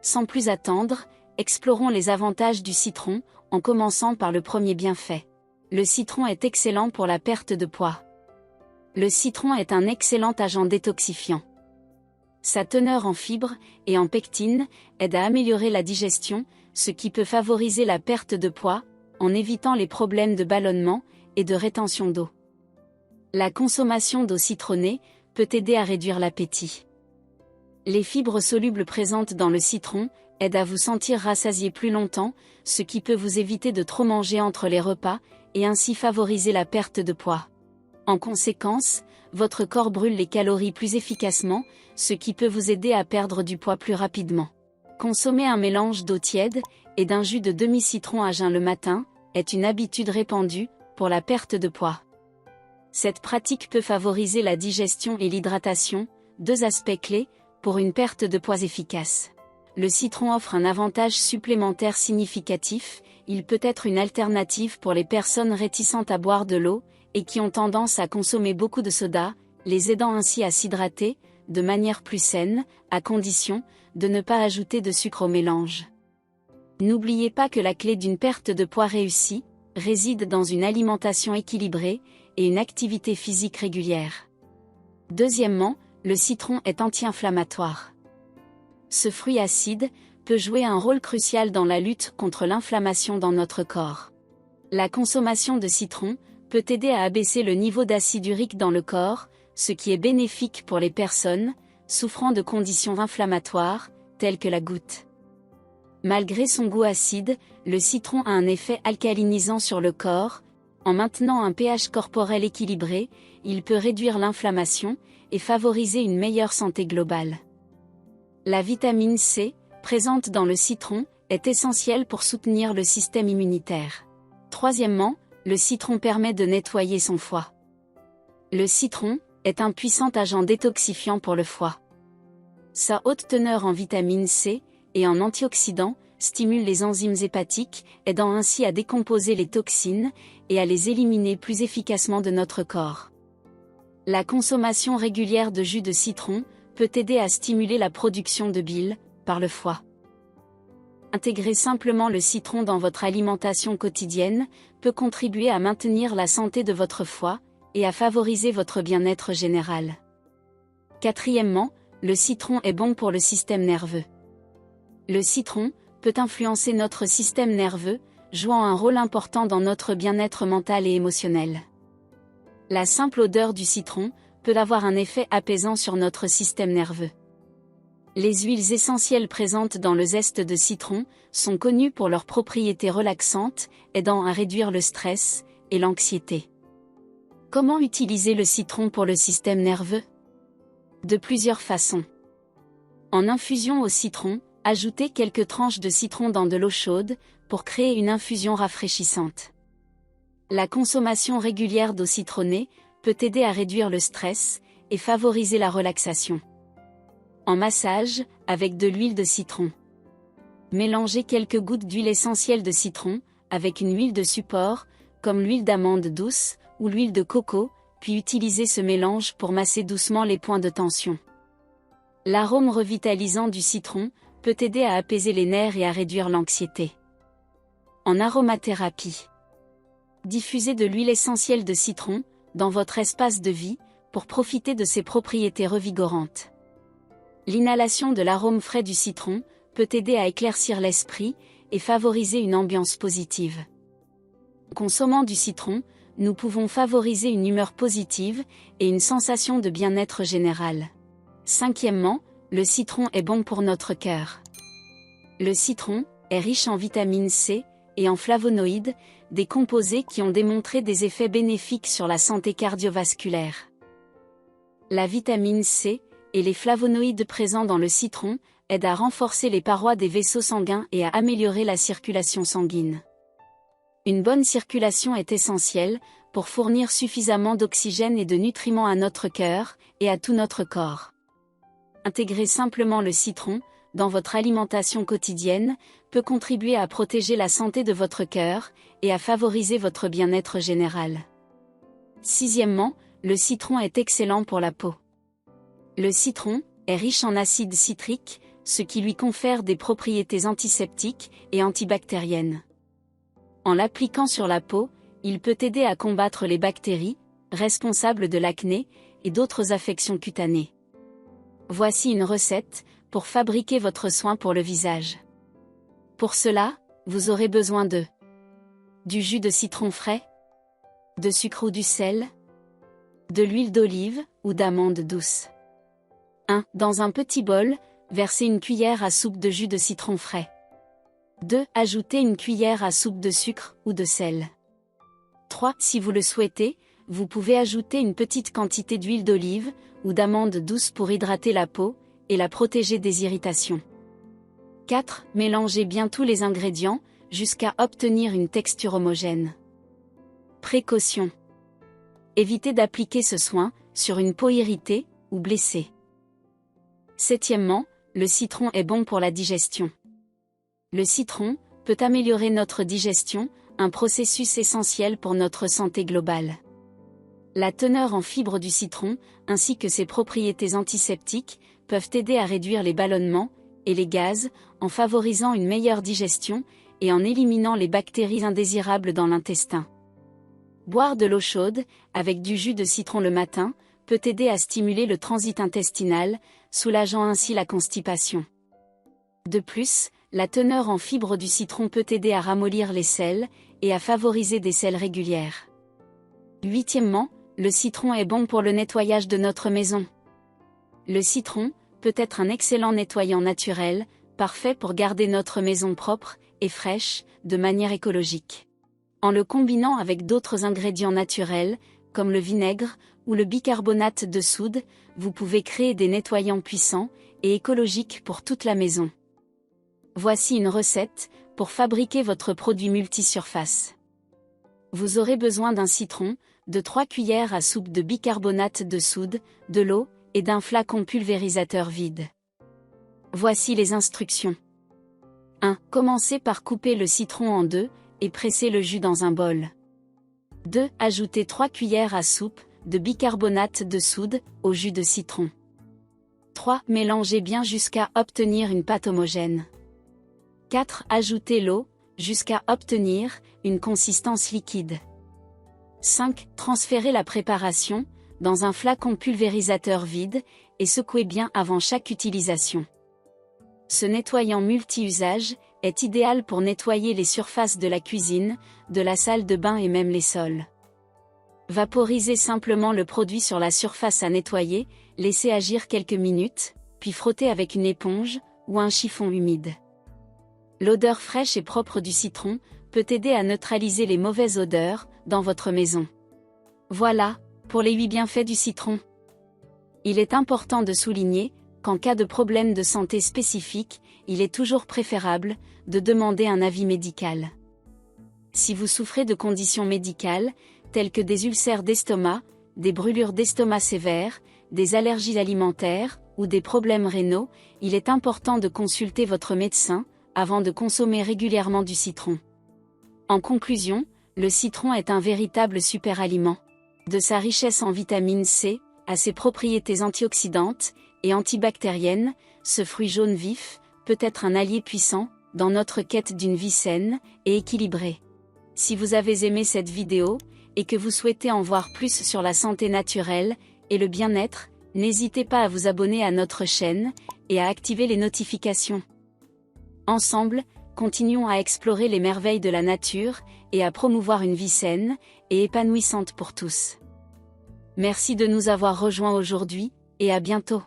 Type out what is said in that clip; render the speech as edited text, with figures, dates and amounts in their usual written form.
Sans plus attendre, explorons les avantages du citron, en commençant par le premier bienfait. Le citron est excellent pour la perte de poids. Le citron est un excellent agent détoxifiant. Sa teneur en fibres et en pectine aide à améliorer la digestion, ce qui peut favoriser la perte de poids, en évitant les problèmes de ballonnement et de rétention d'eau. La consommation d'eau citronnée peut aider à réduire l'appétit. Les fibres solubles présentes dans le citron aident à vous sentir rassasié plus longtemps, ce qui peut vous éviter de trop manger entre les repas, et ainsi favoriser la perte de poids. En conséquence, votre corps brûle les calories plus efficacement, ce qui peut vous aider à perdre du poids plus rapidement. Consommer un mélange d'eau tiède et d'un jus de demi-citron à jeun le matin est une habitude répandue pour la perte de poids. Cette pratique peut favoriser la digestion et l'hydratation, deux aspects clés pour une perte de poids efficace. Le citron offre un avantage supplémentaire significatif, il peut être une alternative pour les personnes réticentes à boire de l'eau, et qui ont tendance à consommer beaucoup de soda, les aidant ainsi à s'hydrater, de manière plus saine, à condition de ne pas ajouter de sucre au mélange. N'oubliez pas que la clé d'une perte de poids réussie réside dans une alimentation équilibrée et une activité physique régulière. Deuxièmement, le citron est anti-inflammatoire. Ce fruit acide peut jouer un rôle crucial dans la lutte contre l'inflammation dans notre corps. La consommation de citron peut aider à abaisser le niveau d'acide urique dans le corps, ce qui est bénéfique pour les personnes souffrant de conditions inflammatoires, telles que la goutte. Malgré son goût acide, le citron a un effet alcalinisant sur le corps. En maintenant un pH corporel équilibré, il peut réduire l'inflammation et favoriser une meilleure santé globale. La vitamine C, présente dans le citron, est essentielle pour soutenir le système immunitaire. Troisièmement, le citron permet de nettoyer son foie. Le citron est un puissant agent détoxifiant pour le foie. Sa haute teneur en vitamine C et en antioxydants stimule les enzymes hépatiques, aidant ainsi à décomposer les toxines et à les éliminer plus efficacement de notre corps. La consommation régulière de jus de citron peut aider à stimuler la production de bile par le foie. Intégrer simplement le citron dans votre alimentation quotidienne peut contribuer à maintenir la santé de votre foie et à favoriser votre bien-être général. Quatrièmement, le citron est bon pour le système nerveux. Le citron peut influencer notre système nerveux, jouant un rôle important dans notre bien-être mental et émotionnel. La simple odeur du citron peut avoir un effet apaisant sur notre système nerveux. Les huiles essentielles présentes dans le zeste de citron sont connues pour leurs propriétés relaxantes, aidant à réduire le stress et l'anxiété. Comment utiliser le citron pour le système nerveux? De plusieurs façons. En infusion au citron, ajoutez quelques tranches de citron dans de l'eau chaude pour créer une infusion rafraîchissante. La consommation régulière d'eau citronnée peut aider à réduire le stress et favoriser la relaxation. En massage, avec de l'huile de citron. Mélangez quelques gouttes d'huile essentielle de citron avec une huile de support, comme l'huile d'amande douce ou l'huile de coco, puis utilisez ce mélange pour masser doucement les points de tension. L'arôme revitalisant du citron peut aider à apaiser les nerfs et à réduire l'anxiété. En aromathérapie. Diffusez de l'huile essentielle de citron dans votre espace de vie pour profiter de ses propriétés revigorantes. L'inhalation de l'arôme frais du citron peut aider à éclaircir l'esprit et favoriser une ambiance positive. En consommant du citron, nous pouvons favoriser une humeur positive et une sensation de bien-être général. Cinquièmement, le citron est bon pour notre cœur. Le citron est riche en vitamine C et en flavonoïdes, des composés qui ont démontré des effets bénéfiques sur la santé cardiovasculaire. La vitamine C et les flavonoïdes présents dans le citron aident à renforcer les parois des vaisseaux sanguins et à améliorer la circulation sanguine. Une bonne circulation est essentielle pour fournir suffisamment d'oxygène et de nutriments à notre cœur et à tout notre corps. Intégrer simplement le citron dans votre alimentation quotidienne peut contribuer à protéger la santé de votre cœur et à favoriser votre bien-être général. Sixièmement, le citron est excellent pour la peau. Le citron est riche en acide citrique, ce qui lui confère des propriétés antiseptiques et antibactériennes. En l'appliquant sur la peau, il peut aider à combattre les bactéries, responsables de l'acné et d'autres affections cutanées. Voici une recette pour fabriquer votre soin pour le visage. Pour cela, vous aurez besoin de du jus de citron frais, de sucre ou du sel, de l'huile d'olive ou d'amande douce. 1. Dans un petit bol, versez une cuillère à soupe de jus de citron frais. 2. Ajoutez une cuillère à soupe de sucre ou de sel. 3. Si vous le souhaitez, vous pouvez ajouter une petite quantité d'huile d'olive ou d'amande douce pour hydrater la peau et la protéger des irritations. 4. Mélangez bien tous les ingrédients jusqu'à obtenir une texture homogène. Précaution. Évitez d'appliquer ce soin sur une peau irritée ou blessée. 7. Le citron est bon pour la digestion. Le citron peut améliorer notre digestion, un processus essentiel pour notre santé globale. La teneur en fibres du citron, ainsi que ses propriétés antiseptiques, peuvent aider à réduire les ballonnements et les gaz, en favorisant une meilleure digestion et en éliminant les bactéries indésirables dans l'intestin. Boire de l'eau chaude, avec du jus de citron le matin, peut aider à stimuler le transit intestinal, soulageant ainsi la constipation. De plus, la teneur en fibres du citron peut aider à ramollir les selles et à favoriser des selles régulières. 8. Le citron est bon pour le nettoyage de notre maison. Le citron peut être un excellent nettoyant naturel, parfait pour garder notre maison propre et fraîche, de manière écologique. En le combinant avec d'autres ingrédients naturels, comme le vinaigre ou le bicarbonate de soude, vous pouvez créer des nettoyants puissants et écologiques pour toute la maison. Voici une recette pour fabriquer votre produit multisurface. Vous aurez besoin d'un citron, de 3 cuillères à soupe de bicarbonate de soude, de l'eau et d'un flacon pulvérisateur vide. Voici les instructions. 1. Commencez par couper le citron en deux et presser le jus dans un bol. 2. Ajoutez 3 cuillères à soupe de bicarbonate de soude au jus de citron. 3. Mélangez bien jusqu'à obtenir une pâte homogène. 4. Ajoutez l'eau jusqu'à obtenir une consistance liquide. 5. Transférez la préparation dans un flacon pulvérisateur vide et secouez bien avant chaque utilisation. Ce nettoyant multi-usage est idéal pour nettoyer les surfaces de la cuisine, de la salle de bain et même les sols. Vaporisez simplement le produit sur la surface à nettoyer, laissez agir quelques minutes, puis frottez avec une éponge ou un chiffon humide. L'odeur fraîche et propre du citron peut aider à neutraliser les mauvaises odeurs dans votre maison. Voilà, pour les 8 bienfaits du citron. Il est important de souligner qu'en cas de problème de santé spécifique, il est toujours préférable de demander un avis médical. Si vous souffrez de conditions médicales, telles que des ulcères d'estomac, des brûlures d'estomac sévères, des allergies alimentaires ou des problèmes rénaux, il est important de consulter votre médecin avant de consommer régulièrement du citron. En conclusion, le citron est un véritable super-aliment. De sa richesse en vitamine C, à ses propriétés antioxydantes et antibactériennes, ce fruit jaune vif peut être un allié puissant dans notre quête d'une vie saine et équilibrée. Si vous avez aimé cette vidéo et que vous souhaitez en voir plus sur la santé naturelle et le bien-être, n'hésitez pas à vous abonner à notre chaîne et à activer les notifications. Ensemble, continuons à explorer les merveilles de la nature et à promouvoir une vie saine et épanouissante pour tous. Merci de nous avoir rejoints aujourd'hui, et à bientôt.